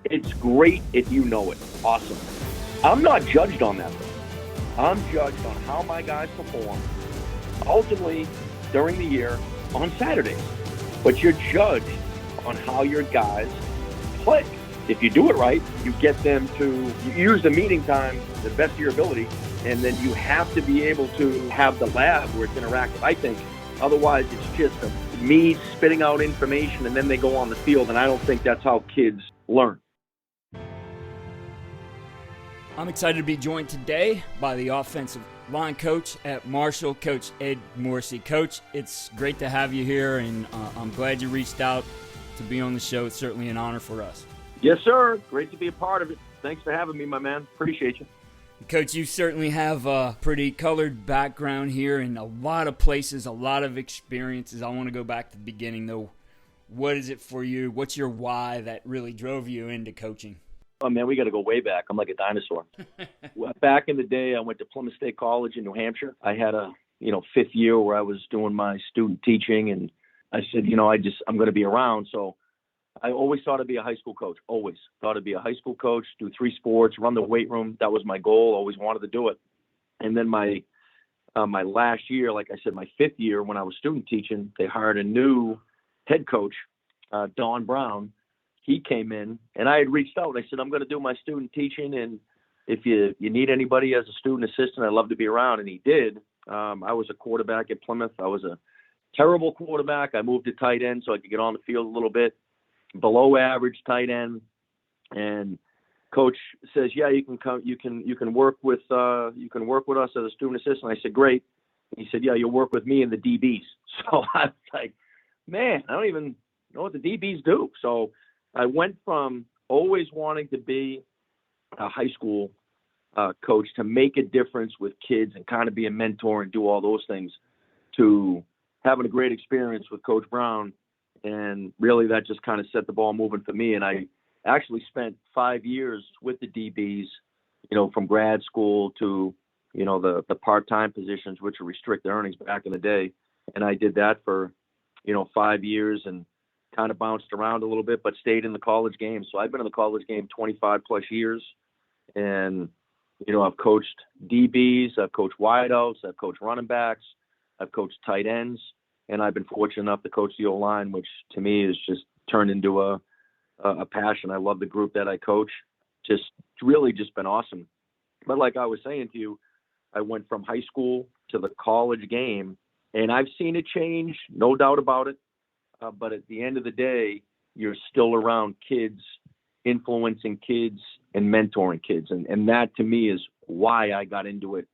It's great if you know it. Awesome. I'm not judged on that, though. I'm judged on how my guys perform, ultimately during the year on Saturdays. But you're judged on how your guys play. If you do it right, you get them to use the meeting time the best of your ability, and then you have to be able to have the lab where it's interactive. I think otherwise it's just me spitting out information and then they go on the field, and I don't think that's how kids learn. I'm excited to be joined today by the offensive line coach at Marshall, Coach Eddy Morrissey. Coach, it's great to have you here, and I'm glad you reached out to be on the show. It's certainly an honor for us. Yes, sir. Great to be a part of it. Thanks for having me, my man. Appreciate you. Coach, you certainly have a pretty colored background here in a lot of places, a lot of experiences. I want to go back to the beginning, though. What is it for you? What's your why that really drove you into coaching? Oh, man, we got to go way back. I'm like a dinosaur. Back in the day, I went to Plymouth State College in New Hampshire. I had a, fifth year where I was doing my student teaching, and I said, I'm going to be around. So I always thought I'd be a high school coach, always thought I'd be a high school coach, do 3 sports, run the weight room. That was my goal, always wanted to do it. And then my last year, like I said, my 5th year when I was student teaching, they hired a new head coach, Don Brown. He came in, and I had reached out. I said, I'm going to do my student teaching, and if you need anybody as a student assistant, I'd love to be around. And he did. I was a quarterback at Plymouth. I was a terrible quarterback. I moved to tight end so I could get on the field a little bit. Below average tight end. And coach says, yeah, you can come, you can work with us as a student assistant. I said, great. He said, yeah, you'll work with me and the DBs. So I was like, man, I don't even know what the DBs do. So I went from always wanting to be a high school coach to make a difference with kids and kind of be a mentor and do all those things, to having a great experience with Coach Brown. And really that just kind of set the ball moving for me. And I actually spent 5 years with the DBs, from grad school to, the part-time positions, which are restricted earnings back in the day. And I did that for, 5 years and kind of bounced around a little bit, but stayed in the college game. So I've been in the college game 25 plus years. And, I've coached DBs, I've coached wideouts, I've coached running backs, I've coached tight ends. And I've been fortunate enough to coach the O-line, which to me is just turned into a passion. I love the group that I coach. Just really just been awesome. But like I was saying to you, I went from high school to the college game, and I've seen it change, no doubt about it. But at the end of the day, you're still around kids, influencing kids and mentoring kids. And that to me is why I got into it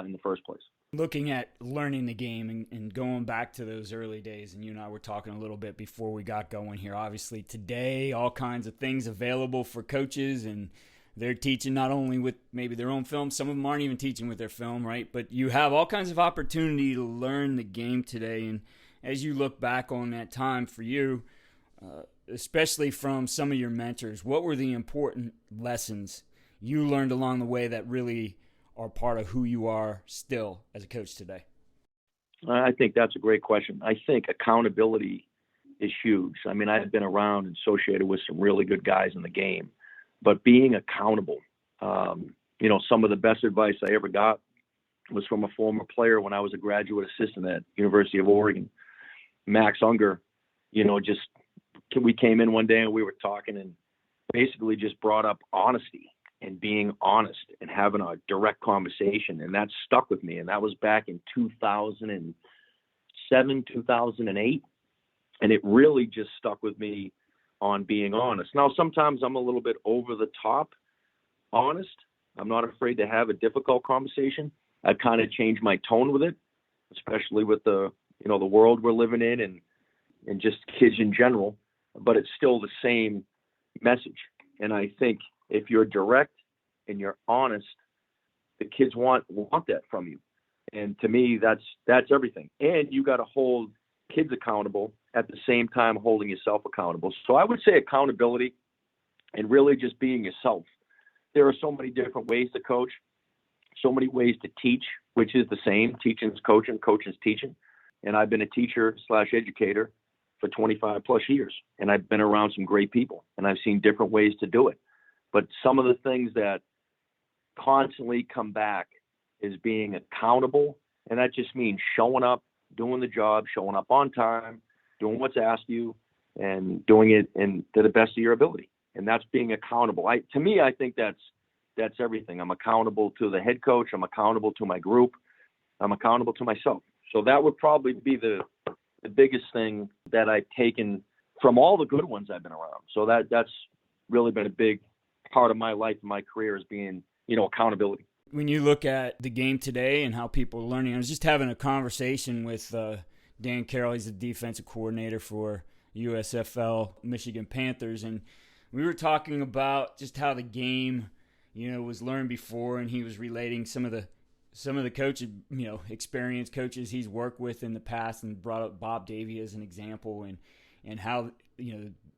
in the first place. Looking at learning the game and going back to those early days, and you and I were talking a little bit before we got going here. Obviously today, all kinds of things available for coaches, and they're teaching not only with maybe their own film, some of them aren't even teaching with their film, right? But you have all kinds of opportunity to learn the game today. And as you look back on that time for you, especially from some of your mentors, what were the important lessons you learned along the way that really are part of who you are still as a coach today? I think that's a great question. I think accountability is huge. I mean, I've been around and associated with some really good guys in the game, but being accountable, some of the best advice I ever got was from a former player when I was a graduate assistant at University of Oregon, Max Unger. We came in one day and we were talking and basically just brought up honesty and being honest and having a direct conversation. And that stuck with me. And that was back in 2007, 2008. And it really just stuck with me on being honest. Now, sometimes I'm a little bit over the top honest. I'm not afraid to have a difficult conversation. I've kind of changed my tone with it, especially with the world we're living in and just kids in general, but it's still the same message. And I think if you're direct and you're honest, the kids want that from you. And to me, that's everything. And you got to hold kids accountable at the same time holding yourself accountable. So I would say accountability and really just being yourself. There are so many different ways to coach, so many ways to teach, which is the same. Teaching is coaching, coaching is teaching. And I've been a teacher / educator for 25 plus years, and I've been around some great people, and I've seen different ways to do it. But some of the things that constantly come back is being accountable, and that just means showing up, doing the job, showing up on time, doing what's asked you, and doing it to the best of your ability. And that's being accountable. To me, I think that's everything. I'm accountable to the head coach. I'm accountable to my group. I'm accountable to myself. So that would probably be the biggest thing that I've taken from all the good ones I've been around. So that's really been a big part of my life and my career, is being, accountability. When you look at the game today and how people are learning, I was just having a conversation with Dan Carroll. He's the defensive coordinator for USFL Michigan Panthers, and we were talking about just how the game, was learned before, and he was relating some of the coaches, experienced coaches he's worked with in the past, and brought up Bob Davie as an example, and how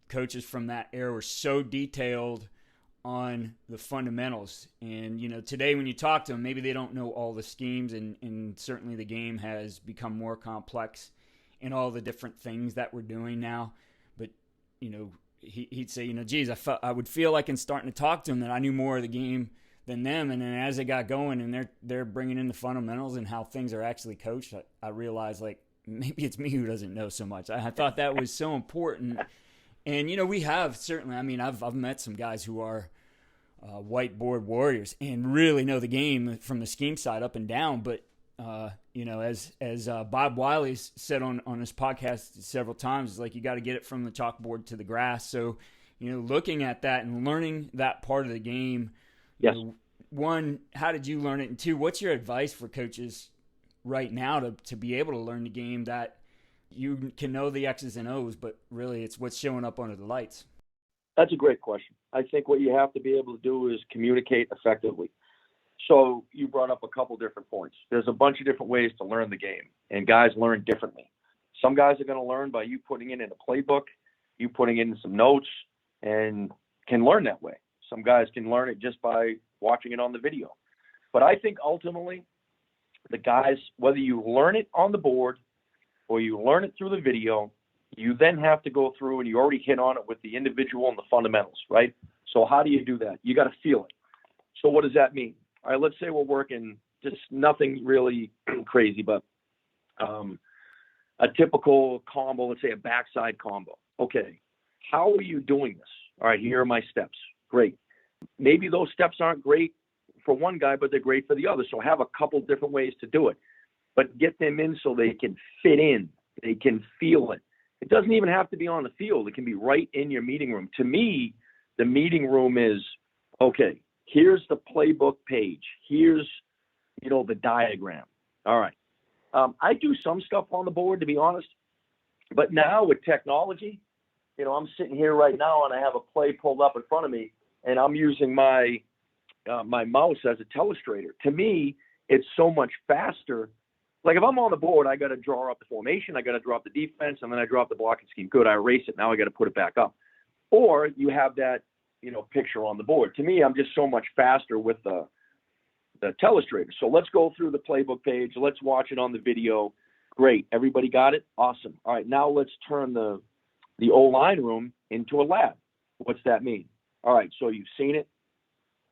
coaches from that era were so detailed on the fundamentals. And today when you talk to them, maybe they don't know all the schemes, and certainly the game has become more complex in all the different things that we're doing now. But he'd say, geez, I would feel like in starting to talk to them that I knew more of the game than them. And then as they got going and they're bringing in the fundamentals and how things are actually coached, I realized, like, maybe it's me who doesn't know so much. I thought that was so important. And, we have certainly, I've met some guys who are whiteboard warriors and really know the game from the scheme side up and down. But, as Bob Wiley said on his podcast several times, it's like you got to get it from the chalkboard to the grass. So, looking at that and learning that part of the game, yes. One, how did you learn it? And two, what's your advice for coaches right now to be able to learn the game, that you can know the X's and O's, but really it's what's showing up under the lights? That's a great question. I think what you have to be able to do is communicate effectively. So you brought up a couple different points. There's a bunch of different ways to learn the game, and guys learn differently. Some guys are going to learn by you putting it in a playbook, you putting in some notes, and can learn that way. Some guys can learn it just by watching it on the video. But I think ultimately the guys, whether you learn it on the board or you learn it through the video, you then have to go through, and you already hit on it with the individual and the fundamentals, right? So how do you do that? You got to feel it. So what does that mean? All right, let's say we're working just nothing really crazy, but a typical combo, let's say a backside combo. Okay, how are you doing this? All right, here are my steps. Great. Maybe those steps aren't great for one guy, but they're great for the other. So have a couple different ways to do it, but get them in so they can fit in. They can feel it. It doesn't even have to be on the field. It can be right in your meeting room. To me, the meeting room is, okay, here's the playbook page. Here's, the diagram. All right. I do some stuff on the board, to be honest, but now with technology, I'm sitting here right now and I have a play pulled up in front of me, and I'm using my mouse as a telestrator. To me, it's so much faster. Like if I'm on the board, I got to draw up the formation, I got to draw up the defense, and then I draw up the blocking scheme. Good, I erase it. Now I got to put it back up. Or you have that, picture on the board. To me, I'm just so much faster with the telestrator. So let's go through the playbook page. Let's watch it on the video. Great. Everybody got it? Awesome. All right, now let's turn the O-line room into a lab. What's that mean? All right, so you've seen it.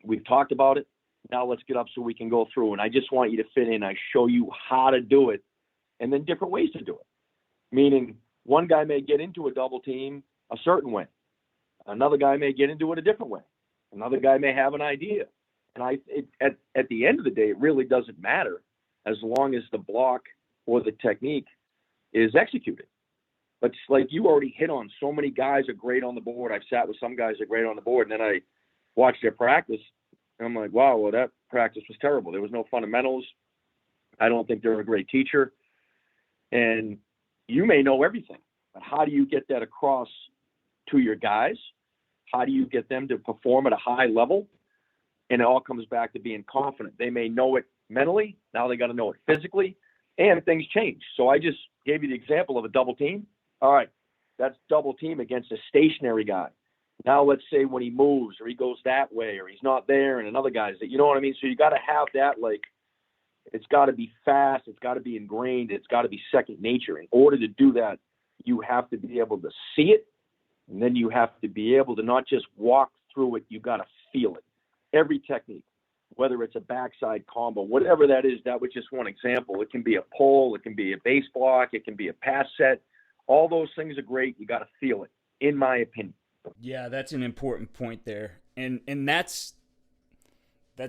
We've talked about it. Now let's get up so we can go through. And I just want you to fit in. I show you how to do it and then different ways to do it. Meaning one guy may get into a double team a certain way. Another guy may get into it a different way. Another guy may have an idea. And at the end of the day, it really doesn't matter as long as the block or the technique is executed. But it's like you already hit on, so many guys are great on the board. I've sat with some guys that are great on the board, and then I watch their practice, and I'm like, wow, well, that practice was terrible. There was no fundamentals. I don't think they're a great teacher. And you may know everything, but how do you get that across to your guys? How do you get them to perform at a high level? And it all comes back to being confident. They may know it mentally. Now they got to know it physically, and things change. So I just gave you the example of a double team. All right, that's double team against a stationary guy. Now let's say when he moves or he goes that way or he's not there and another guy's that, you know what I mean? So you got to have that, like, it's got to be fast. It's got to be ingrained. It's got to be second nature. In order to do that You have to be able to see it, and then you have to be able to not just walk through it, you got to feel it. Every technique, whether it's a backside combo, whatever that is, that was just one example. It can be a pull, it can be a base block, it can be a pass set. All those things are great. You got to feel it, in my opinion. Yeah, that's an important point there, and that's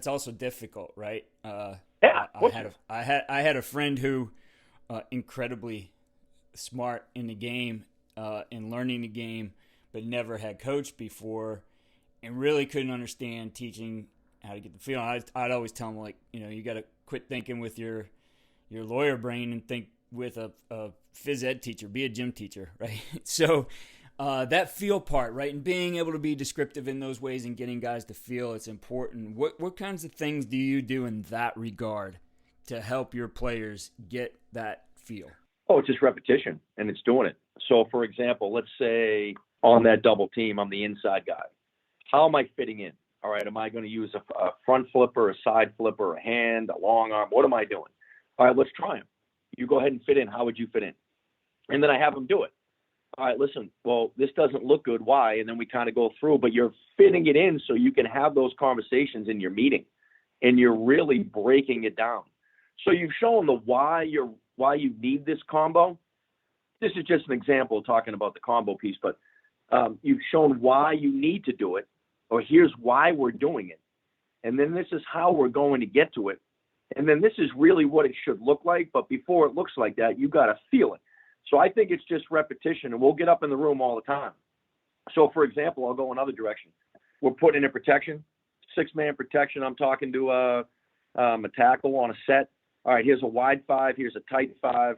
also difficult, right? Yeah, I had a friend who incredibly smart in the game and learning the game, but never had coached before, and really couldn't understand teaching how to get the feel. I'd always tell him, like, you got to quit thinking with your lawyer brain and think with a phys ed teacher, be a gym teacher, right? So that feel part, right, and being able to be descriptive in those ways and getting guys to feel, it's important. What kinds of things do you do in that regard to help your players get that feel? Oh, it's just repetition, and it's doing it. So, for example, let's say on that double team, I'm the inside guy. How am I fitting in? All right, am I going to use a front flipper, a side flipper, a hand, a long arm? What am I doing? All right, let's try them. You go ahead and fit in. How would you fit in? And then I have them do it. All right, listen, well, this doesn't look good. Why? And then we kind of go through, but you're fitting it in so you can have those conversations in your meeting, and you're really breaking it down. So you've shown the why you need this combo. This is just an example talking about the combo piece, but you've shown why you need to do it, or here's why we're doing it. And then this is how we're going to get to it. And then this is really what it should look like. But before it looks like that, you got to feel it. So I think it's just repetition, and we'll get up in the room all the time. So, for example, I'll go another direction. We're putting in protection, 6-man protection. I'm talking to a tackle on a set. All right, here's a wide 5, here's a tight 5,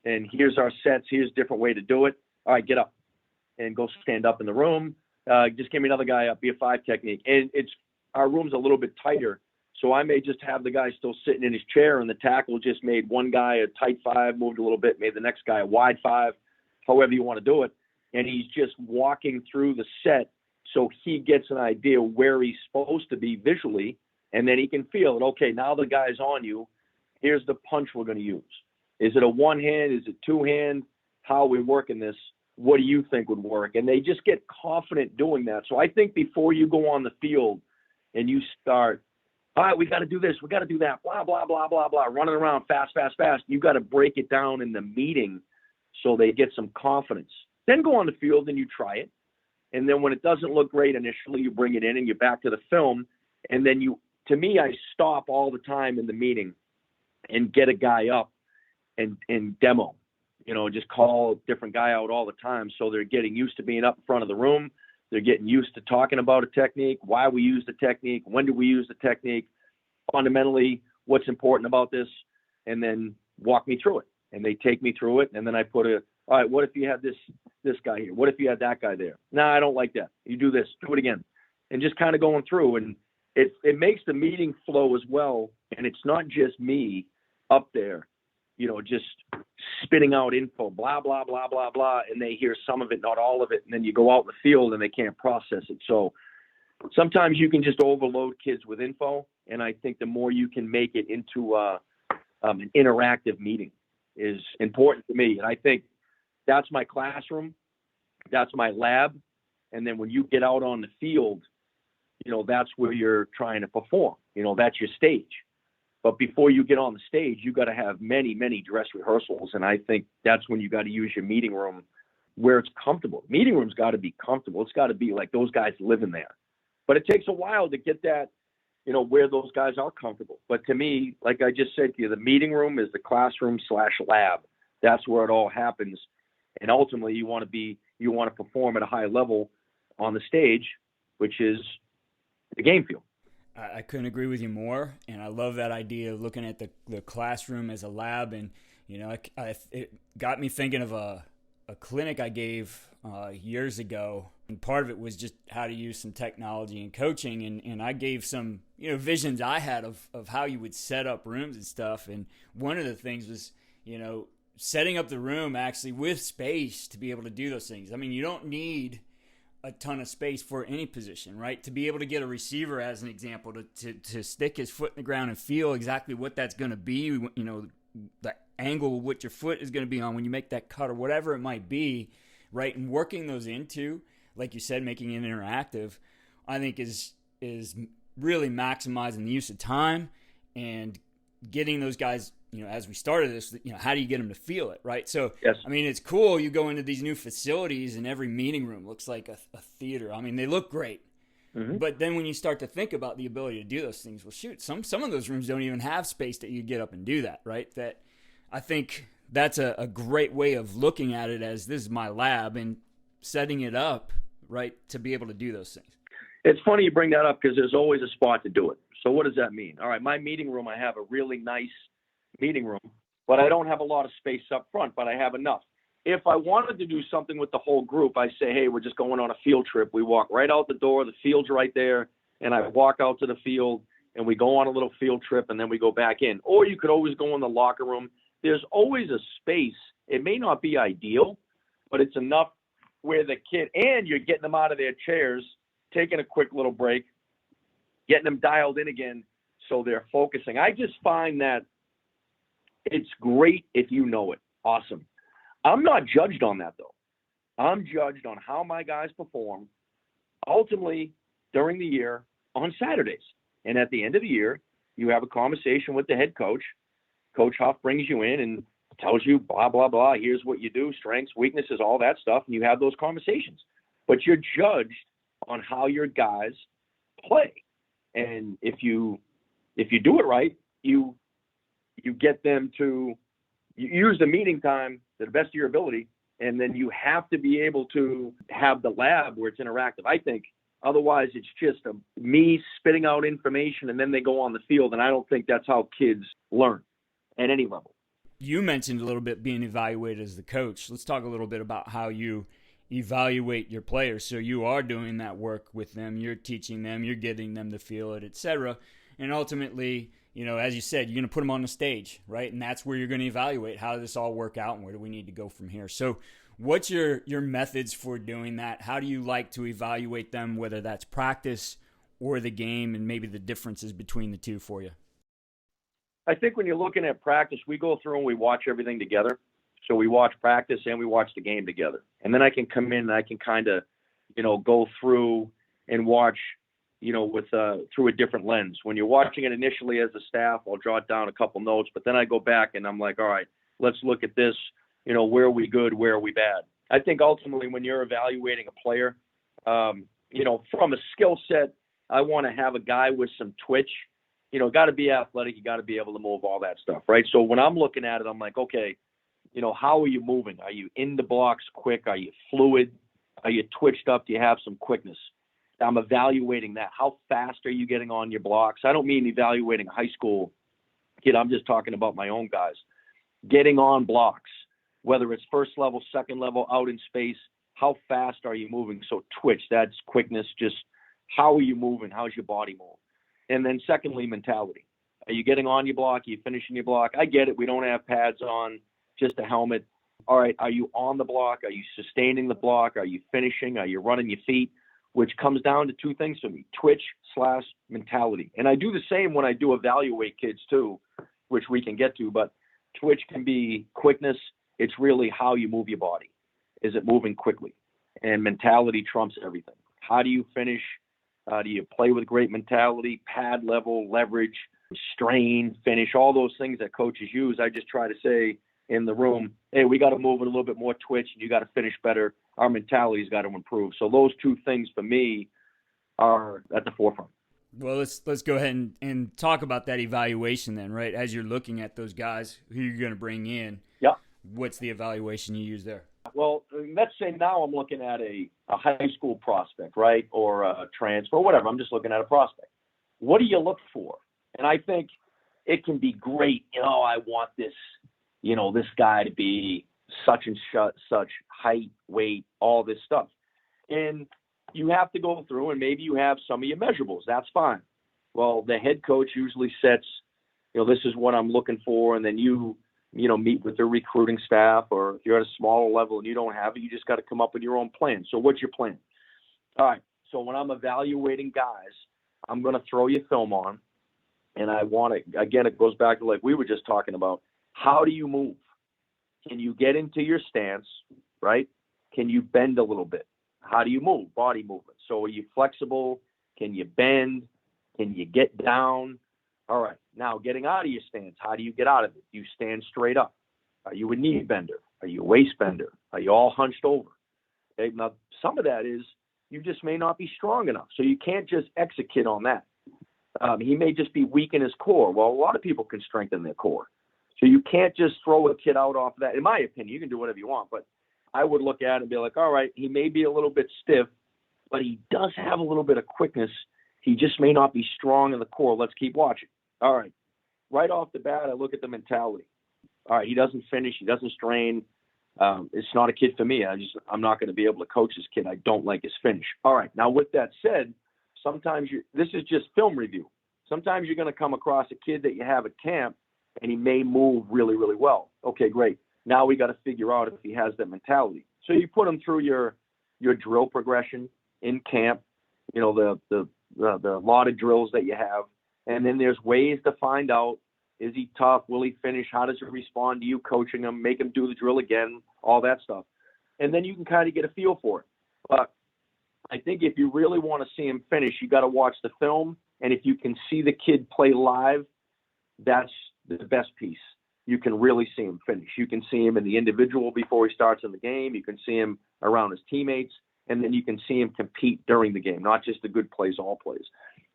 and here's our sets. Here's a different way to do it. All right, get up and go stand up in the room. Just give me another guy up, be a 5 technique. And our room's a little bit tighter, so I may just have the guy still sitting in his chair, and the tackle just made one guy a tight 5, moved a little bit, made the next guy a wide 5, however you want to do it. And he's just walking through the set so he gets an idea where he's supposed to be visually, and then he can feel it. Okay, now the guy's on you. Here's the punch we're going to use. Is it a one hand? Is it 2-hand? How are we working this? What do you think would work? And they just get confident doing that. So I think before you go on the field and you start, all right, we got to do this, we got to do that, blah, blah, blah, blah, blah, running around fast, you got to break it down in the meeting so they get some confidence. Then go on the field and you try it. And then when it doesn't look great initially, you bring it in and you're back to the film. And then to me, I stop all the time in the meeting and get a guy up and demo, just call a different guy out all the time. So they're getting used to being up in front of the room. They're getting used to talking about a technique, why we use the technique, when do we use the technique, fundamentally, what's important about this, and then walk me through it. And they take me through it. And then I put all right, what if you had this guy here? What if you had that guy there? No, I don't like that. You do this, do it again. And just kind of going through. And it makes the meeting flow as well. And it's not just me up there, just spitting out info, blah, blah, blah, blah, blah. And they hear some of it, not all of it. And then you go out in the field and they can't process it. So sometimes you can just overload kids with info. And I think the more you can make it into an interactive meeting is important to me. And I think that's my classroom. That's my lab. And then when you get out on the field, that's where you're trying to perform. That's your stage. But before you get on the stage, you got to have many, many dress rehearsals. And I think that's when you got to use your meeting room where it's comfortable. Meeting room's got to be comfortable. It's got to be like those guys live in there. But it takes a while to get that, where those guys are comfortable. But to me, like I just said to you, the meeting room is the classroom/lab. That's where it all happens. And ultimately, you want to perform at a high level on the stage, which is the game field. I couldn't agree with you more, and I love that idea of looking at the classroom as a lab. And it got me thinking of a clinic I gave years ago, and part of it was just how to use some technology and coaching, and I gave some visions I had of how you would set up rooms and stuff. And one of the things was setting up the room actually with space to be able to do those things. I mean, you don't need a ton of space for any position, right? To be able to get a receiver, as an example, to stick his foot in the ground and feel exactly what that's going to be, the angle of what your foot is going to be on when you make that cut or whatever it might be, right? And working those into, like you said, making it interactive, I think is really maximizing the use of time and getting those guys, as we started this, how do you get them to feel it, right? So, yes. I mean, it's cool. You go into these new facilities and every meeting room looks like a theater. I mean, they look great. Mm-hmm. But then when you start to think about the ability to do those things, well, shoot, some of those rooms don't even have space that you get up and do that, right? That I think that's a great way of looking at it as this is my lab and setting it up, right, to be able to do those things. It's funny you bring that up because there's always a spot to do it. So what does that mean? All right, my meeting room, I have a really nice meeting room, but I don't have a lot of space up front, but I have enough. If I wanted to do something with the whole group, I say, hey, we're just going on a field trip. We walk right out the door. The field's right there. And I walk out to the field and we go on a little field trip and then we go back in. Or you could always go in the locker room. There's always a space. It may not be ideal, but it's enough where the kid, and you're getting them out of their chairs, taking a quick little break, getting them dialed in again so they're focusing. I just find that it's great if you know it. Awesome. I'm not judged on that, though. I'm judged on how my guys perform ultimately during the year on Saturdays. And at the end of the year, you have a conversation with the head coach. Coach Huff brings you in and tells you, blah, blah, blah, here's what you do, strengths, weaknesses, all that stuff, and you have those conversations. But you're judged on how your guys play. And if you do it right, you get them to use the meeting time to the best of your ability, and then you have to be able to have the lab where it's interactive. I think otherwise it's just me spitting out information and then they go on the field, and I don't think that's how kids learn at any level. You mentioned a little bit being evaluated as the coach. Let's talk a little bit about how you evaluate your players. So you are doing that work with them, you're teaching them, you're getting them to feel it, etc. And ultimately, as you said, you're going to put them on the stage, right? And that's where you're going to evaluate how does this all work out and where do we need to go from here. So what's your methods for doing that? How do you like to evaluate them, whether that's practice or the game, and maybe the differences between the two for you? I think when you're looking at practice, we go through and we watch everything together. So we watch practice and we watch the game together. And then I can come in and I can kind of, go through and watch, with through a different lens. When you're watching it initially as a staff, I'll jot down a couple notes, but then I go back and I'm like, all right, let's look at this. Where are we good? Where are we bad? I think ultimately when you're evaluating a player, from a skill set, I want to have a guy with some twitch. Got to be athletic. You got to be able to move, all that stuff, right? So when I'm looking at it, I'm like, okay, how are you moving? Are you in the blocks quick? Are you fluid? Are you twitched up? Do you have some quickness? I'm evaluating that. How fast are you getting on your blocks? I don't mean evaluating a high school kid. I'm just talking about my own guys. Getting on blocks, whether it's first level, second level, out in space, how fast are you moving? So twitch, that's quickness. Just how are you moving? How's your body move? And then secondly, mentality. Are you getting on your block? Are you finishing your block? I get it. We don't have pads on, just a helmet. All right, are you on the block? Are you sustaining the block? Are you finishing? Are you running your feet? Which comes down to two things for me, twitch/mentality. And I do the same when I do evaluate kids too, which we can get to, but twitch can be quickness. It's really how you move your body. Is it moving quickly? And mentality trumps everything. How do you finish? Do you play with great mentality, pad level, leverage, strain, finish, all those things that coaches use? I just try to say in the room, hey, we got to move it a little bit more twitch, and you got to finish better. Our mentality's got to improve. So those two things for me are at the forefront. Well, let's go ahead and talk about that evaluation then, right? As you're looking at those guys who you're going to bring in, yeah. What's the evaluation you use there? Well, let's say now I'm looking at a high school prospect, right, or a transfer, or whatever. I'm just looking at a prospect. What do you look for? And I think it can be great. I want this, this guy to be such and such height, weight, all this stuff. And you have to go through, and maybe you have some of your measurables. That's fine. Well, the head coach usually sets, this is what I'm looking for, and then you meet with the recruiting staff, or if you're at a smaller level and you don't have it, you just got to come up with your own plan. So what's your plan? All right. So when I'm evaluating guys, I'm going to throw your film on, and I want to, again, it goes back to like we were just talking about, how do you move? Can you get into your stance, right? Can you bend a little bit? How do you move? Body movement. So are you flexible? Can you bend? Can you get down? All right. Now, getting out of your stance, how do you get out of it? You stand straight up. Are you a knee bender? Are you a waist bender? Are you all hunched over? Okay. Now, some of that is you just may not be strong enough. So you can't just execute on that. He may just be weak in his core. Well, a lot of people can strengthen their core. So you can't just throw a kid out off of that. In my opinion, you can do whatever you want, but I would look at it and be like, all right, he may be a little bit stiff, but he does have a little bit of quickness. He just may not be strong in the core. Let's keep watching. All right. Right off the bat, I look at the mentality. All right, he doesn't finish. He doesn't strain. It's not a kid for me. I'm not going to be able to coach this kid. I don't like his finish. All right. Now, with that said, sometimes this is just film review. Sometimes you're going to come across a kid that you have at camp, and he may move really, really well. Okay, great. Now we got to figure out if he has that mentality. So you put him through your drill progression in camp, you know, the lot of drills that you have. And then there's ways to find out, is he tough? Will he finish? How does he respond to you coaching him? Make him do the drill again, all that stuff. And then you can kind of get a feel for it. But I think if you really want to see him finish, you got to watch the film. And if you can see the kid play live, that's the best piece. You can really see him finish. You can see him in the individual before he starts in the game. You can see him around his teammates. And then you can see him compete during the game, not just the good plays, all plays.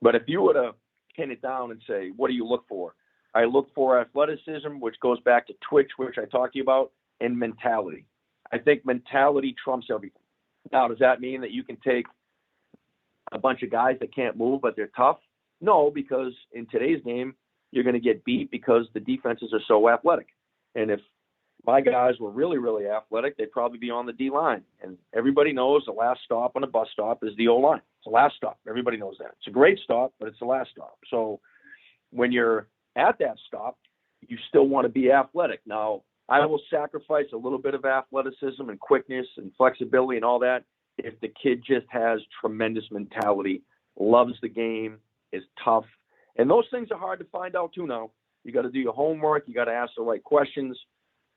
But if you were to pin it down and say, what do you look for? I look for athleticism, which goes back to twitch, which I talked to you about, and mentality. I think mentality trumps everything. Now, does that mean that you can take a bunch of guys that can't move, but they're tough? No, because in today's game, you're going to get beat because the defenses are so athletic. And if my guys were really, really athletic, they'd probably be on the D line. And everybody knows the last stop on a bus stop is the O-line. It's the last stop. Everybody knows that. It's a great stop, but it's the last stop. So when you're at that stop, you still want to be athletic. Now, I will sacrifice a little bit of athleticism and quickness and flexibility and all that if the kid just has tremendous mentality, loves the game, is tough. And those things are hard to find out too now. You got to do your homework. You got to ask the right questions.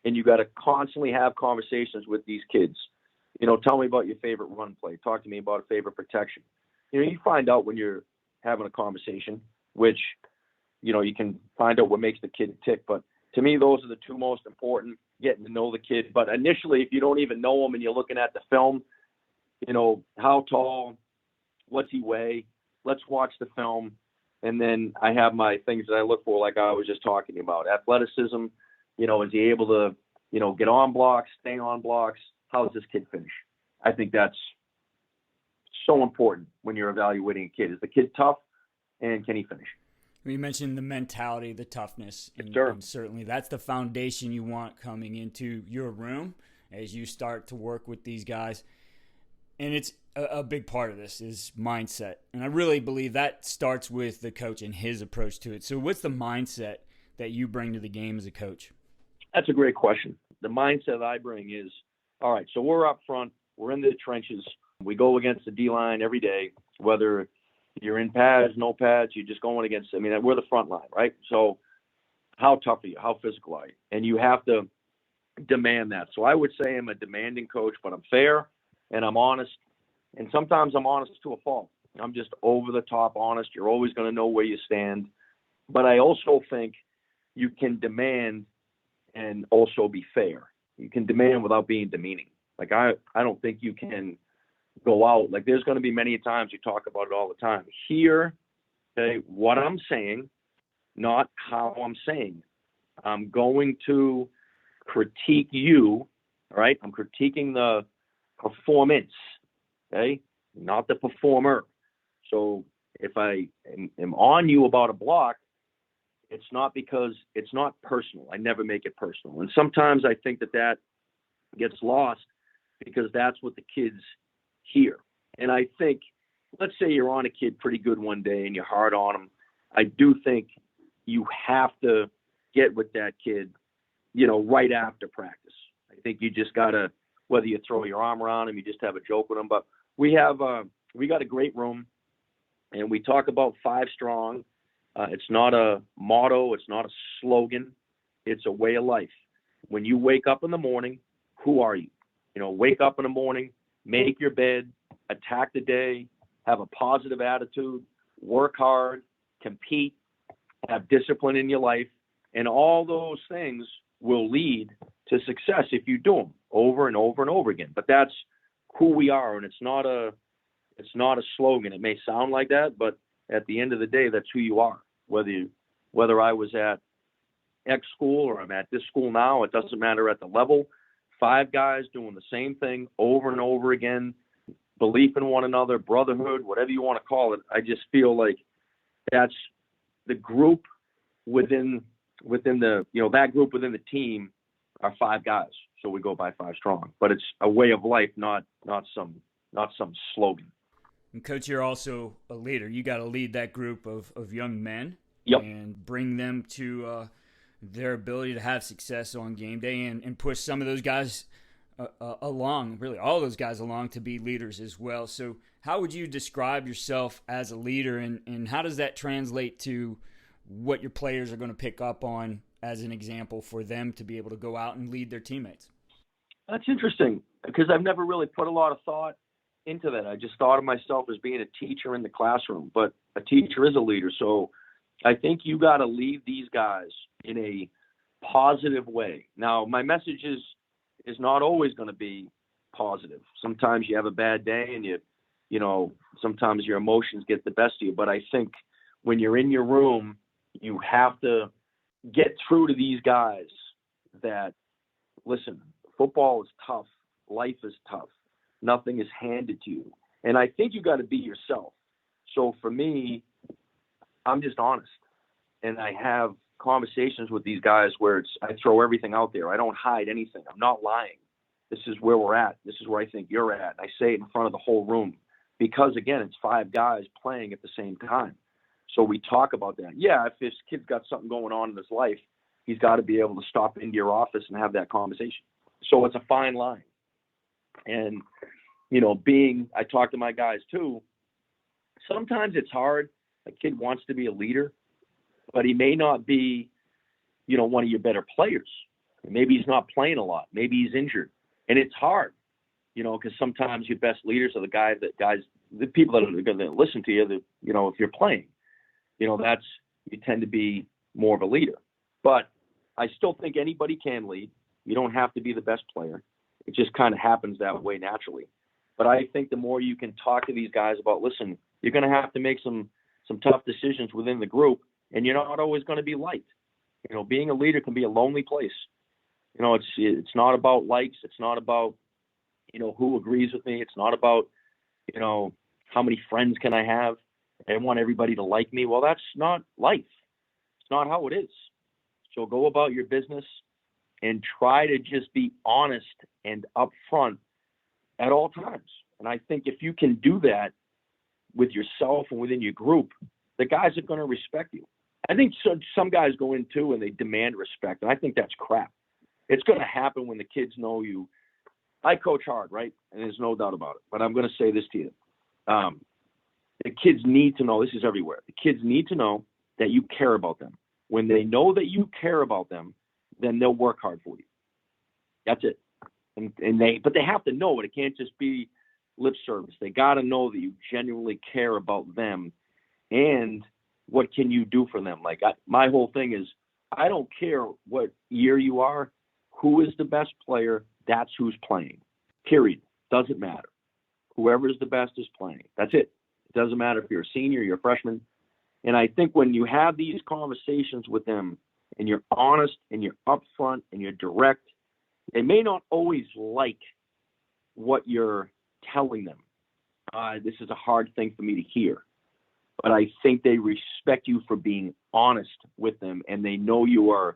And you got to constantly have conversations with these kids. You know, tell me about your favorite run play. Talk to me about a favorite protection. You know, you find out when you're having a conversation, which, you know, you can find out what makes the kid tick. But to me, those are the two most important, getting to know the kid. But initially, if you don't even know him and you're looking at the film, you know, how tall, what's he weigh? Let's watch the film. And then I have my things that I look for, like I was just talking about. Athleticism, you know, is he able to, you know, get on blocks, stay on blocks? How does this kid finish? I think that's so important when you're evaluating a kid. Is the kid tough, and can he finish? You mentioned the mentality, the toughness, and, sure. And certainly that's the foundation you want coming into your room as you start to work with these guys. And it's a big part of this is mindset. And I really believe that starts with the coach and his approach to it. So what's the mindset that you bring to the game as a coach? That's a great question. The mindset I bring is, all right, so we're up front. We're in the trenches. We go against the D-line every day, whether you're in pads, no pads, you're just going against, I mean, we're the front line, right? So how tough are you? How physical are you? And you have to demand that. So I would say I'm a demanding coach, but I'm fair and I'm honest. And sometimes I'm honest to a fault. I'm just over the top honest. You're always going to know where you stand. But I also think you can demand and also be fair. You can demand without being demeaning. Like I don't think you can go out. Like there's going to be many times you talk about it all the time. Hear, okay, what I'm saying, not how I'm saying it. I'm going to critique you, all right? I'm critiquing the performance, okay, not the performer. So if I am on you about a block, it's not because it's not personal. I never make it personal. And sometimes I think that gets lost because that's what the kids hear. And I think, let's say you're on a kid pretty good one day and you're hard on him. I do think you have to get with that kid, you know, right after practice. I think you just got to, whether you throw your arm around him, you just have a joke with him. But we got a great room, and we talk about 5 strong. It's not a motto. It's not a slogan. It's a way of life. When you wake up in the morning, who are you? Wake up in the morning, make your bed, attack the day, have a positive attitude, work hard, compete, have discipline in your life, and all those things will lead to success if you do them over and over and over again. But that's who we are, and it's not a slogan. It may sound like that, but at the end of the day, that's who you are. Whether I was at X school or I'm at this school now, it doesn't matter at the level. 5 guys doing the same thing over and over again, belief in one another, brotherhood, whatever you want to call it. I just feel like that's the group within the, that group within the team are 5 guys. So we go by 5 strong, but it's a way of life, not some slogan. And Coach, you're also a leader. You got to lead that group of young men. Yep. And bring them to their ability to have success on game day and push some of those guys along, really all those guys along, to be leaders as well. So how would you describe yourself as a leader, and how does that translate to what your players are going to pick up on as an example for them to be able to go out and lead their teammates? That's interesting, because I've never really put a lot of thought into that. I just thought of myself as being a teacher in the classroom, but a teacher is a leader. So I think you got to lead these guys in a positive way. Now, my message is not always going to be positive. Sometimes you have a bad day and sometimes your emotions get the best of you. But I think when you're in your room, you have to get through to these guys that, listen, football is tough. Life is tough. Nothing is handed to you. And I think you got to be yourself. So for me, I'm just honest. And I have conversations with these guys where I throw everything out there. I don't hide anything. I'm not lying. This is where we're at. This is where I think you're at. I say it in front of the whole room because, again, it's 5 guys playing at the same time. So we talk about that. Yeah, if this kid's got something going on in his life, he's got to be able to stop into your office and have that conversation. So it's a fine line. And, I talk to my guys too. Sometimes it's hard. A kid wants to be a leader, but he may not be, one of your better players. Maybe he's not playing a lot. Maybe he's injured. And it's hard, because sometimes your best leaders are the people that are going to listen to you, if you're playing, you tend to be more of a leader. But I still think anybody can lead. You don't have to be the best player. It just kind of happens that way naturally. But I think the more you can talk to these guys about, listen, you're going to have to make some tough decisions within the group, and you're not always going to be liked. Being a leader can be a lonely place. It's not about likes. It's not about, who agrees with me. It's not about, how many friends can I have? I want everybody to like me. Well, that's not life. It's not how it is. So go about your business and try to just be honest and upfront at all times. And I think if you can do that with yourself and within your group, the guys are going to respect you. I think some guys go in too and they demand respect, and I think that's crap. It's going to happen when the kids know you. I coach hard, right? And there's no doubt about it. But I'm going to say this to you. The kids need to know, this is everywhere. The kids need to know that you care about them. When they know that you care about them, then they'll work hard for you. That's it. But they have to know it. It can't just be lip service. They got to know that you genuinely care about them and what can you do for them. My whole thing is, I don't care what year you are, who is the best player, that's who's playing. Period. Doesn't matter. Whoever is the best is playing. That's it. It doesn't matter if you're a senior, you're a freshman. And I think when you have these conversations with them and you're honest and you're upfront and you're direct, they may not always like what you're telling them. This is a hard thing for me to hear. But I think they respect you for being honest with them, and they know you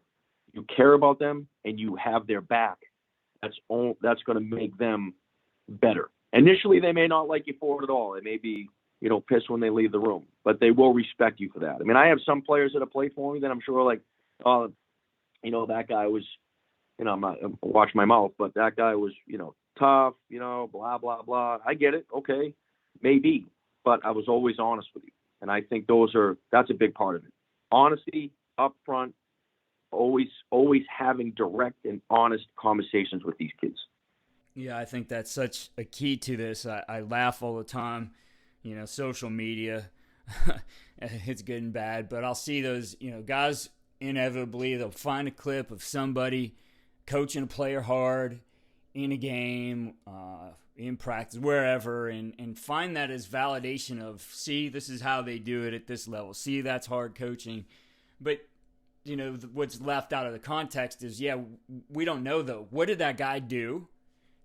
care about them and you have their back. That's going to make them better. Initially, they may not like you for it at all. They may be, pissed when they leave the room, but they will respect you for that. I mean, I have some players that have played for me that I'm sure that guy was, I'm not watch my mouth, but that guy was, tough, blah, blah, blah. I get it. Okay. Maybe, but I was always honest with you. And I think that's a big part of it. Honesty, upfront, always having direct and honest conversations with these kids. Yeah, I think that's such a key to this. I laugh all the time, social media, it's good and bad, but I'll see those, guys inevitably, they'll find a clip of somebody coaching a player hard in a game, in practice, wherever, and find that as validation of, see, this is how they do it at this level. See, that's hard coaching. But what's left out of the context is, we don't know, though. What did that guy do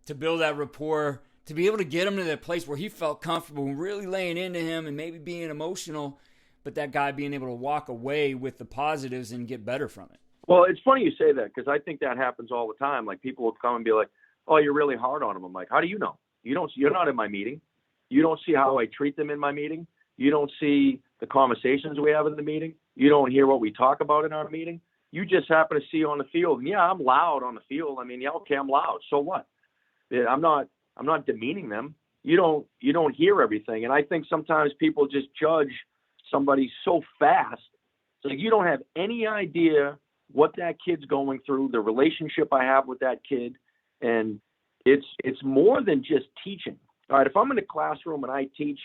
to build that rapport, to be able to get him to that place where he felt comfortable really laying into him and maybe being emotional, but that guy being able to walk away with the positives and get better from it? Well, it's funny you say that, because I think that happens all the time. Like, people will come and be like, oh, you're really hard on him. I'm like, how do you know? You're not in my meeting. You don't see how I treat them in my meeting. You don't see the conversations we have in the meeting. You don't hear what we talk about in our meeting. You just happen to see on the field. And I'm loud on the field. I mean, okay, I'm loud. So what? I'm not demeaning them. You don't hear everything. And I think sometimes people just judge somebody so fast. It's like, you don't have any idea what that kid's going through, the relationship I have with that kid. And it's more than just teaching. All right, if I'm in a classroom and I teach,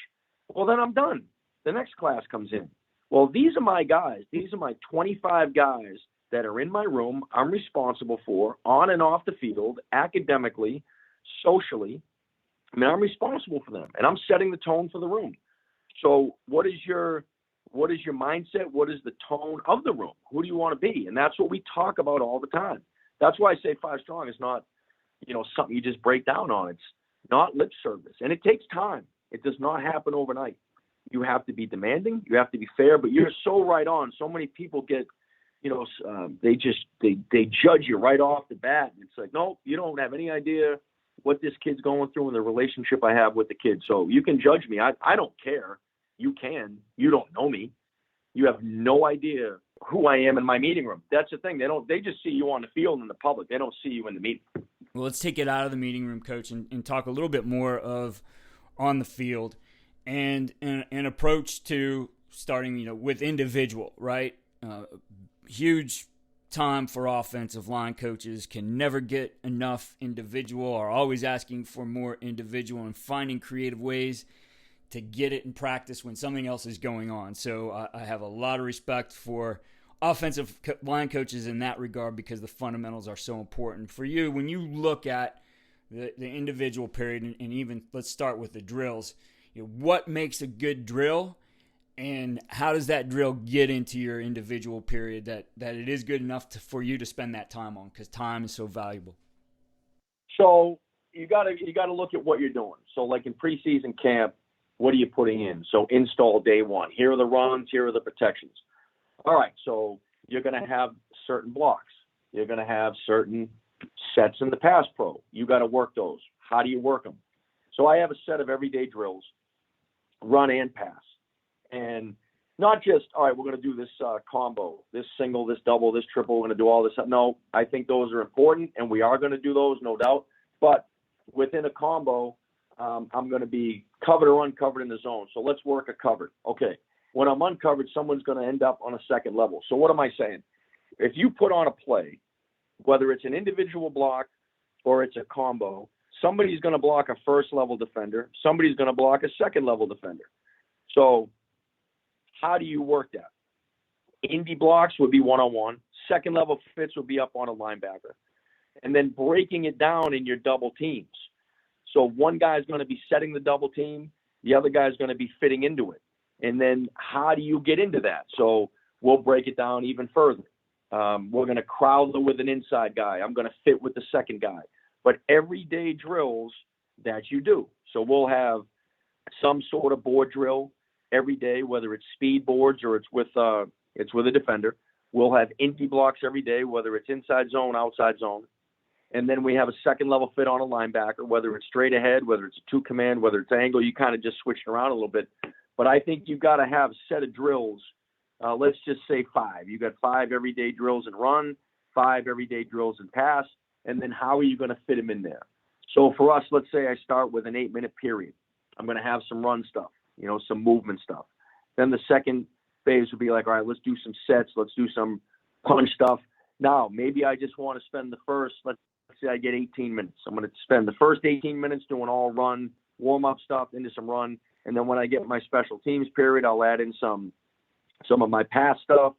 well, then I'm done. The next class comes in. Well, these are my guys. These are my 25 guys that are in my room I'm responsible for, on and off the field, academically, socially. I mean, I'm responsible for them, and I'm setting the tone for the room. So what is your mindset? What is the tone of the room? Who do you want to be? And that's what we talk about all the time. That's why I say 5 Strong is not, something you just break down on. It's not lip service, and it takes time. It does not happen overnight. You have to be demanding. You have to be fair, but you're so right on. So many people get, they judge you right off the bat. And it's like, no, you don't have any idea what this kid's going through and the relationship I have with the kid. So you can judge me. I don't care. You can. You don't know me. You have no idea who I am in my meeting room. That's the thing. They just see you on the field in the public. They don't see you in the meeting. Well, let's take it out of the meeting room, Coach, and talk a little bit more of on the field and an approach to starting, with individual, right? Huge time for offensive line coaches, can never get enough individual, are always asking for more individual and finding creative ways to get it in practice when something else is going on. So I have a lot of respect for offensive line coaches in that regard, because the fundamentals are so important. For you, when you look at the individual period, and even let's start with the drills, what makes a good drill, and how does that drill get into your individual period that it is good enough for you to spend that time on, because time is so valuable? So you got to look at what you're doing. So like in preseason camp, what are you putting in? So install day one. Here are the runs. Here are the protections. All right, so you're going to have certain blocks. You're going to have certain sets in the pass pro. You got to work those. How do you work them? So I have a set of everyday drills, run and pass. And not just, all right, we're going to do this combo, this single, this double, this triple, we're going to do all this. No, I think those are important, and we are going to do those, no doubt. But within a combo, I'm going to be covered or uncovered in the zone. So let's work a covered. Okay. When I'm uncovered, someone's going to end up on a second level. So what am I saying? If you put on a play, whether it's an individual block or it's a combo, somebody's going to block a first-level defender. Somebody's going to block a second-level defender. So how do you work that? Indie blocks would be one-on-one. Second-level fits would be up on a linebacker. And then breaking it down in your double teams. So one guy's going to be setting the double team. The other guy's going to be fitting into it. And then how do you get into that? So we'll break it down even further. We're going to crowd with an inside guy. I'm going to fit with the second guy. But everyday drills that you do. So we'll have some sort of board drill every day, whether it's speed boards or it's with a defender. We'll have indie blocks every day, whether it's inside zone, outside zone. And then we have a second level fit on a linebacker, whether it's straight ahead, whether it's a two command, whether it's angle. You kind of just switch it around a little bit. But I think you've got to have a set of drills. Let's just say 5. You got 5 everyday drills in run, 5 everyday drills in pass, and then how are you going to fit them in there? So for us, let's say I start with an 8-minute period. I'm going to have some run stuff, some movement stuff. Then the second phase would be like, all right, let's do some sets. Let's do some punch stuff. Now, maybe I just want to spend the first, let's say I get 18 minutes. I'm going to spend the first 18 minutes doing all run, warm-up stuff into some run. And then when I get my special teams period, I'll add in some of my pass stuff,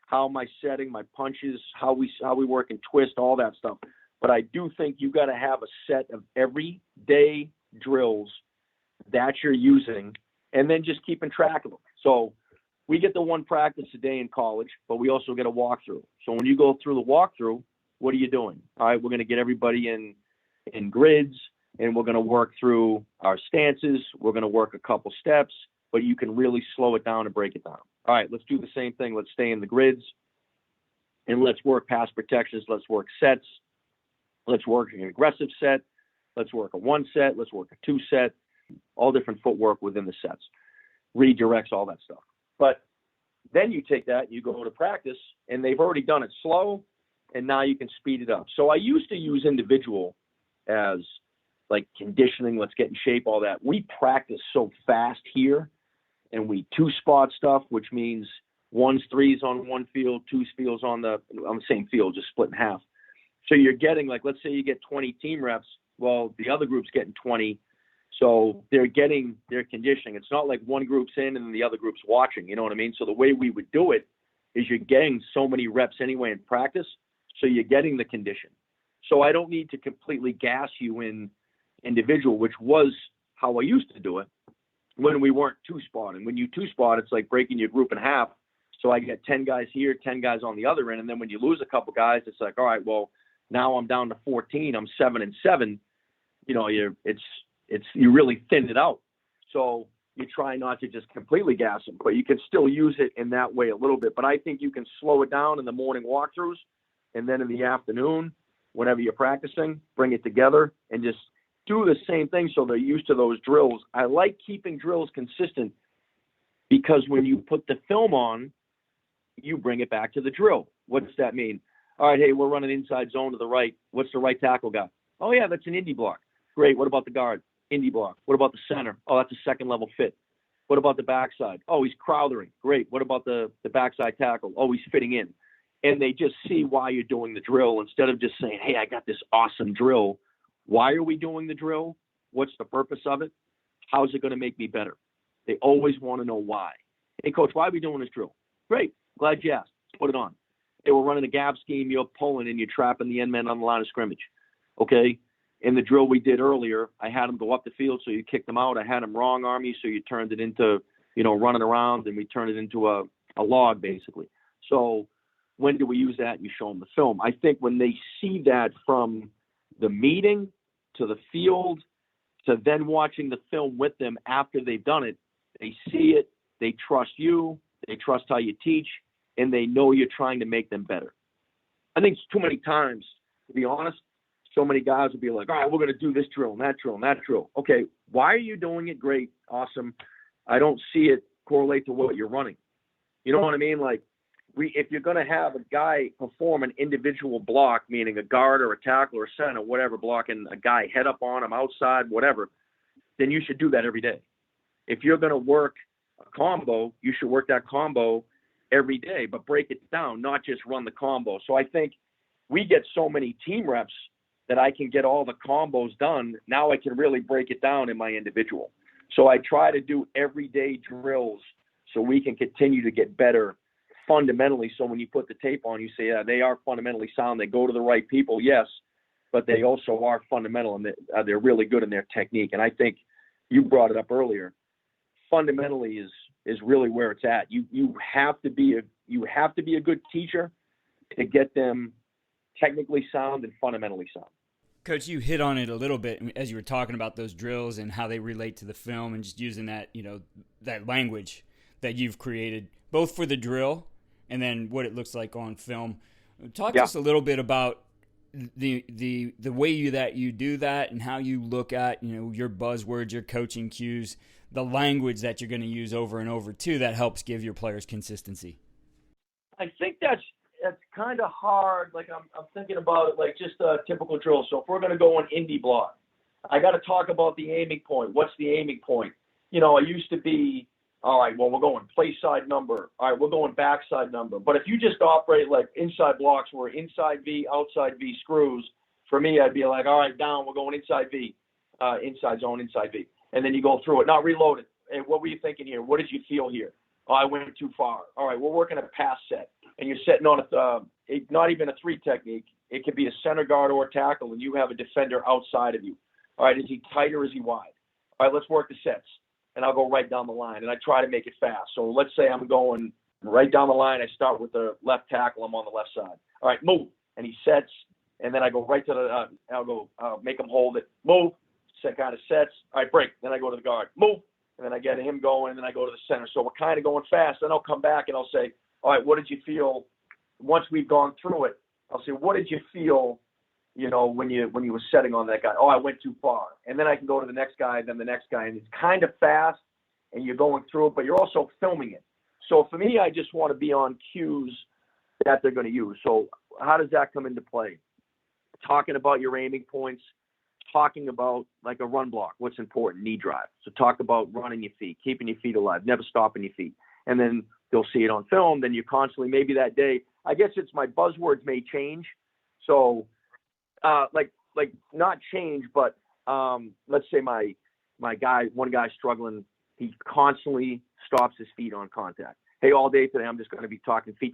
how am I setting, my punches, how we work in twist, all that stuff. But I do think you got to have a set of everyday drills that you're using and then just keeping track of them. So we get the one practice a day in college, but we also get a walkthrough. So when you go through the walkthrough, what are you doing? All right, we're going to get everybody in grids, and we're going to work through our stances. We're going to work a couple steps, but you can really slow it down and break it down. All right, let's do the same thing. Let's stay in the grids, and let's work pass protections. Let's work sets. Let's work an aggressive set. Let's work a one set. Let's work a two set. All different footwork within the sets. Redirects, all that stuff. But then you take that, you go to practice, and they've already done it slow, and now you can speed it up. So I used to use individual as like conditioning, let's get in shape, all that. We practice so fast here, and we two-spot stuff, which means 1s, 3s on one field, 2s fields on the same field, just split in half. So you're getting, like, let's say you get 20 team reps. Well, the other group's getting 20. So they're getting their conditioning. It's not like one group's in and then the other group's watching. You know what I mean? So the way we would do it is you're getting so many reps anyway in practice. So you're getting the condition. So I don't need to completely gas you in individual, which was how I used to do it when we weren't two-spot. And when you two-spot, it's like breaking your group in half. So I get 10 guys here, 10 guys on the other end. And then when you lose a couple guys, it's like, all right, well, now I'm down to 14. I'm 7-7. You know, you really thin it out. So you try not to just completely gas them, but you can still use it in that way a little bit. But I think you can slow it down in the morning walkthroughs, and then in the afternoon, whenever you're practicing, bring it together and just do the same thing so they're used to those drills. I like keeping drills consistent because when you put the film on, you bring it back to the drill. What does that mean? All right, hey, we're running inside zone to the right. What's the right tackle got? Oh, yeah, that's an Indy block. Great. What about the guard? Indy block. What about the center? Oh, that's a second level fit. What about the backside? Oh, he's crowdering. Great. What about the backside tackle? Oh, he's fitting in. And they just see why you're doing the drill instead of just saying, hey, I got this awesome drill. Why are we doing the drill? What's the purpose of it? How's it going to make me better? They always want to know why. Hey, coach, why are we doing this drill? Great. Glad you asked. Let's put it on. Hey, we're running a gap scheme. You're pulling and you're trapping the end man on the line of scrimmage. Okay. In the drill we did earlier, I had them go up the field, so you kicked them out. I had them wrong arm you, so you turned it into, running around, and we turned it into a log, basically. So when do we use that? You show them the film. I think when they see that from the meeting to the field to then watching the film with them after they've done it, they see it, they trust you, they trust how you teach, and they know you're trying to make them better. I think too many times, to be honest, so many guys will be like, all right, we're going to do this drill and that drill and that drill. Okay, why are you doing it? Great, awesome. I don't see it correlate to what you're running. You know what I mean? Like, if you're going to have a guy perform an individual block, meaning a guard or a tackle or a center, whatever, blocking a guy head up on him, outside, whatever, then you should do that every day. If you're going to work a combo, you should work that combo every day, but break it down, not just run the combo. So I think we get so many team reps that I can get all the combos done. Now I can really break it down in my individual. So I try to do everyday drills so we can continue to get better fundamentally. So when you put the tape on, you say, yeah, they are fundamentally sound. They go to the right people, yes, but they also are fundamental, and they're really good in their technique. And I think you brought it up earlier. Fundamentally is really where it's at. You have to be a good teacher to get them technically sound and fundamentally sound. Coach, you hit on it a little bit as you were talking about those drills and how they relate to the film and just using that, that language that you've created, both for the drill and then what it looks like on film. Talk to us a little bit about the way that you do that and how you look at, your buzzwords, your coaching cues, the language that you're going to use over and over too that helps give your players consistency. I think that's kind of hard. Like I'm thinking about it like just a typical drill. So if we're going to go on Indy block, I got to talk about the aiming point. What's the aiming point? I used to be All right, well, we're going play side number. All right, we're going backside number. But if you just operate like inside blocks where inside V, outside V screws, for me, I'd be like, all right, down, we're going inside V, inside zone, inside V. And then you go through it. Not reload it. Hey, what were you thinking here? What did you feel here? Oh, I went too far. All right, we're working a pass set. And you're setting on not even a 3 technique. It could be a center guard or a tackle, and you have a defender outside of you. All right, is he tight or is he wide? All right, let's work the sets. And I'll go right down the line, and I try to make it fast. So let's say I'm going right down the line. I start with the left tackle. I'm on the left side. All right, move. And he sets, and then I go right to make him hold it. Move. Set kind of sets. All right, break. Then I go to the guard. Move. And then I get him going, and then I go to the center. So we're kind of going fast. Then I'll come back, and I'll say, all right, what did you feel once we've gone through it? I'll say, what did you feel, when you were setting on that guy? Oh, I went too far. And then I can go to the next guy, then the next guy. And it's kind of fast, and you're going through it, but you're also filming it. So for me, I just want to be on cues that they're going to use. So how does that come into play? Talking about your aiming points, talking about like a run block, what's important, knee drive. So talk about running your feet, keeping your feet alive, never stopping your feet. And then they'll see it on film. Then you constantly, maybe that day, I guess it's my buzzwords may change. So like not change, but let's say one guy struggling, he constantly stops his feet on contact. Hey, all day today, I'm just going to be talking feet,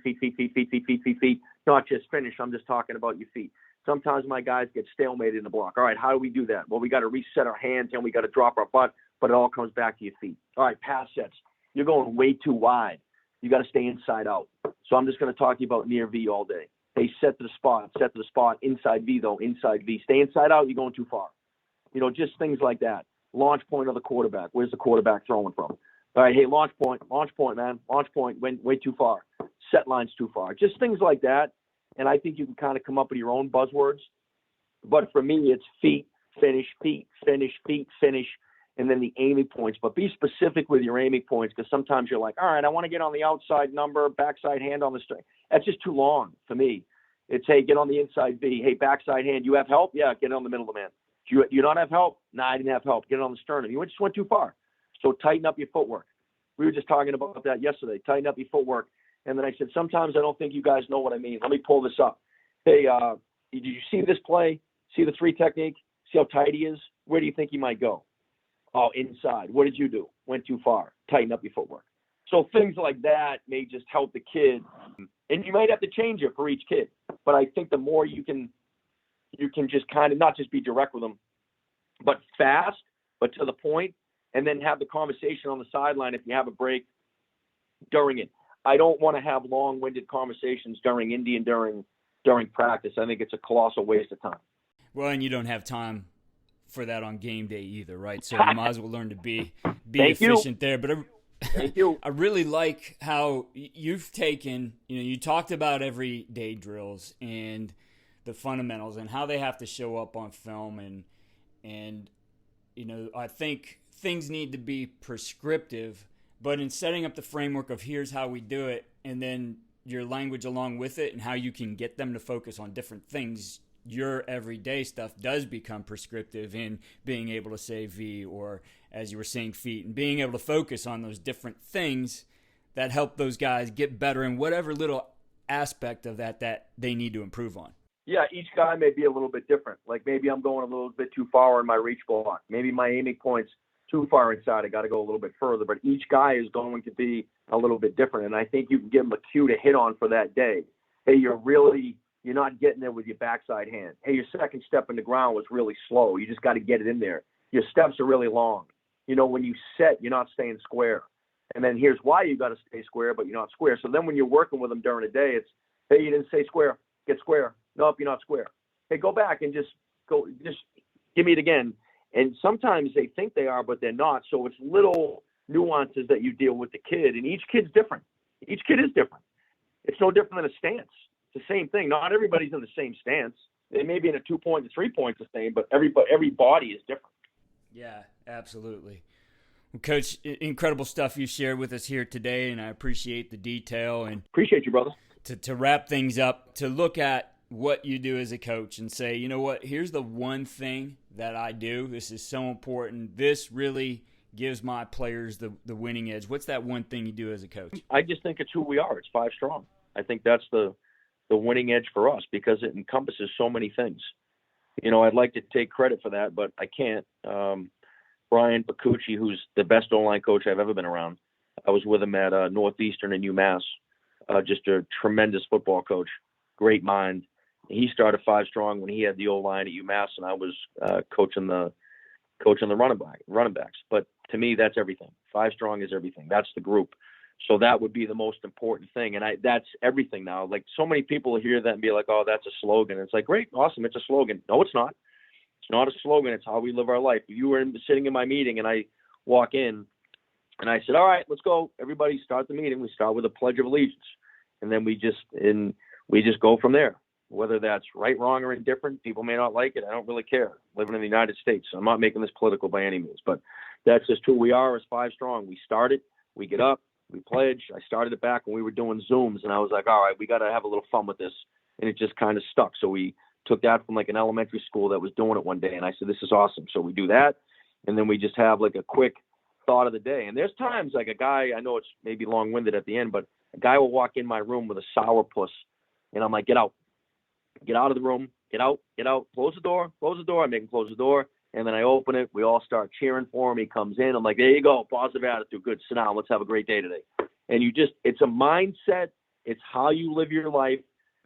not just finish. I'm just talking about your feet. Sometimes my guys get stalemated in the block. All right, how do we do that? Well, we got to reset our hands and we got to drop our butt, but it all comes back to your feet. All right, pass sets. You're going way too wide. You got to stay inside out. So I'm just going to talk to you about near V all day. Hey, set to the spot, inside V though, inside V. Stay inside out, you're going too far. Just things like that. Launch point of the quarterback. Where's the quarterback throwing from? All right, hey, launch point, man. Launch point went way too far. Set line's too far. Just things like that. And I think you can kind of come up with your own buzzwords. But for me, it's feet, finish, feet, finish, and then the aiming points. But be specific with your aiming points, because sometimes you're like, all right, I want to get on the outside number, backside hand on the string. That's just too long for me. It's, hey, get on the inside V. Hey, backside hand, you have help? Yeah, get on the middle of the man. Do you not have help? No, I didn't have help. Get it on the sternum. You just went too far. So tighten up your footwork. We were just talking about that yesterday. Tighten up your footwork. And then I said, sometimes I don't think you guys know what I mean. Let me pull this up. Hey, did you see this play? See the 3 technique? See how tight he is? Where do you think he might go? Oh, inside. What did you do? Went too far. Tighten up your footwork. So things like that may just help the kid. And you might have to change it for each kid. But I think the more you can just kind of not just be direct with them, but fast, but to the point, and then have the conversation on the sideline if you have a break during it. I don't want to have long-winded conversations during Indy and during practice. I think it's a colossal waste of time. Well, and you don't have time for that on game day either, right? So you might as well learn to be efficient there. But Thank you. I really like how you've taken, you talked about everyday drills and the fundamentals and how they have to show up on film. And I think things need to be prescriptive, but in setting up the framework of here's how we do it, and then your language along with it and how you can get them to focus on different things, your everyday stuff does become prescriptive in being able to say V, or as you were saying, feet, and being able to focus on those different things that help those guys get better in whatever little aspect of that they need to improve on. Yeah, each guy may be a little bit different. Like maybe I'm going a little bit too far in my reach block. Maybe my aiming point's too far inside. I got to go a little bit further. But each guy is going to be a little bit different. And I think you can give them a cue to hit on for that day. Hey, you're not getting there with your backside hand. Hey, your second step in the ground was really slow. You just got to get it in there. Your steps are really long. When you set, you're not staying square. And then here's why you got to stay square, but you're not square. So then when you're working with them during the day, it's, hey, you didn't stay square. Get square. Nope, you're not square. Hey, go back and just give me it again. And sometimes they think they are, but they're not. So it's little nuances that you deal with the kid. And each kid's different. Each kid is different. It's no different than a stance. It's the same thing. Not everybody's in the same stance. They may be in a 2-point to 3-point the same, but every body is different. Yeah, absolutely. Well, Coach, incredible stuff you shared with us here today, and I appreciate the detail. And appreciate you, brother. To wrap things up, to look at what you do as a coach and say, you know what, here's the one thing that I do. This is so important. This really gives my players the winning edge? What's that one thing you do as a coach? I just think it's who we are. It's 5 strong. I think that's the winning edge for us because it encompasses so many things. I'd like to take credit for that, but I can't. Brian Bacucci, who's the best O-line coach I've ever been around. I was with him at Northeastern and UMass. Just a tremendous football coach, great mind. He started 5 strong when he had the O-line at UMass, and I was coaching the running backs. But to me, that's everything. 5 strong is everything. That's the group. So that would be the most important thing. And that's everything now. Like, so many people hear that and be like, oh, that's a slogan. It's like, great, awesome. It's a slogan. No, it's not. It's not a slogan. It's how we live our life. If you were sitting in my meeting and I walk in and I said, all right, let's go. Everybody start the meeting. We start with a Pledge of Allegiance. And then we just go from there. Whether that's right, wrong, or indifferent, people may not like it. I don't really care. Living in the United States, I'm not making this political by any means, but that's just who we are as 5 strong. We start it, we get up, we pledge. I started it back when we were doing Zooms, and I was like, all right, we got to have a little fun with this, and it just kind of stuck. So we took that from like an elementary school that was doing it one day, and I said, this is awesome. So we do that, and then we just have like a quick thought of the day. And there's times like a guy, I know it's maybe long-winded at the end, but a guy will walk in my room with a sourpuss, and I'm like, get out of the room, get out, close the door. I make him close the door, and then I open it. We all start cheering for him. He comes in. I'm like, there you go, positive attitude, good, sit down, let's have a great day today. And it's a mindset. It's how you live your life.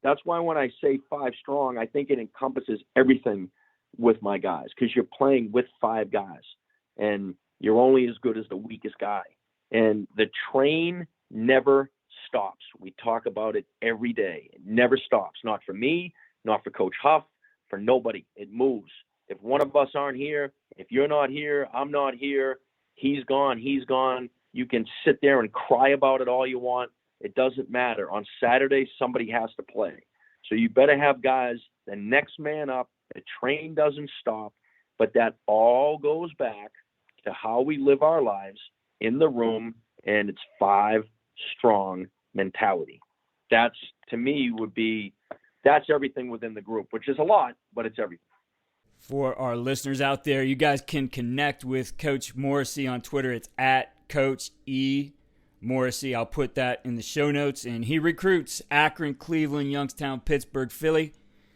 That's why when I say 5 strong, I think it encompasses everything with my guys, because you're playing with 5 guys, and you're only as good as the weakest guy. And the train never stops. We talk about it every day. It never stops. Not for me, not for Coach Huff, for nobody. It moves. If one of us aren't here, if you're not here, I'm not here, he's gone. You can sit there and cry about it all you want. It doesn't matter. On Saturday, somebody has to play. So you better have guys, the next man up. The train doesn't stop, but that all goes back to how we live our lives in the room, and it's 5 strong mentality. That's, to me, that's everything within the group, which is a lot, but it's everything. For our listeners out there, you guys can connect with Coach Morrissey on Twitter. It's at Coach E. Morrissey. I'll put that in the show notes. And he recruits Akron, Cleveland, Youngstown, Pittsburgh, Philly,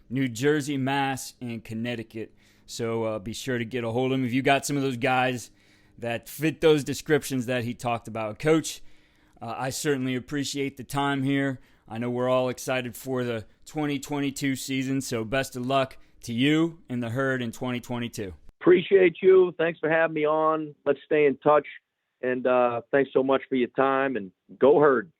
New Jersey, Mass, and Connecticut. So be sure to get a hold of him if you got some of those guys that fit those descriptions that he talked about. Coach, I certainly appreciate the time here. I know we're all excited for the 2022 season, so best of luck to you and the Herd in 2022. Appreciate you. Thanks for having me on. Let's stay in touch. And thanks so much for your time. And go Herd.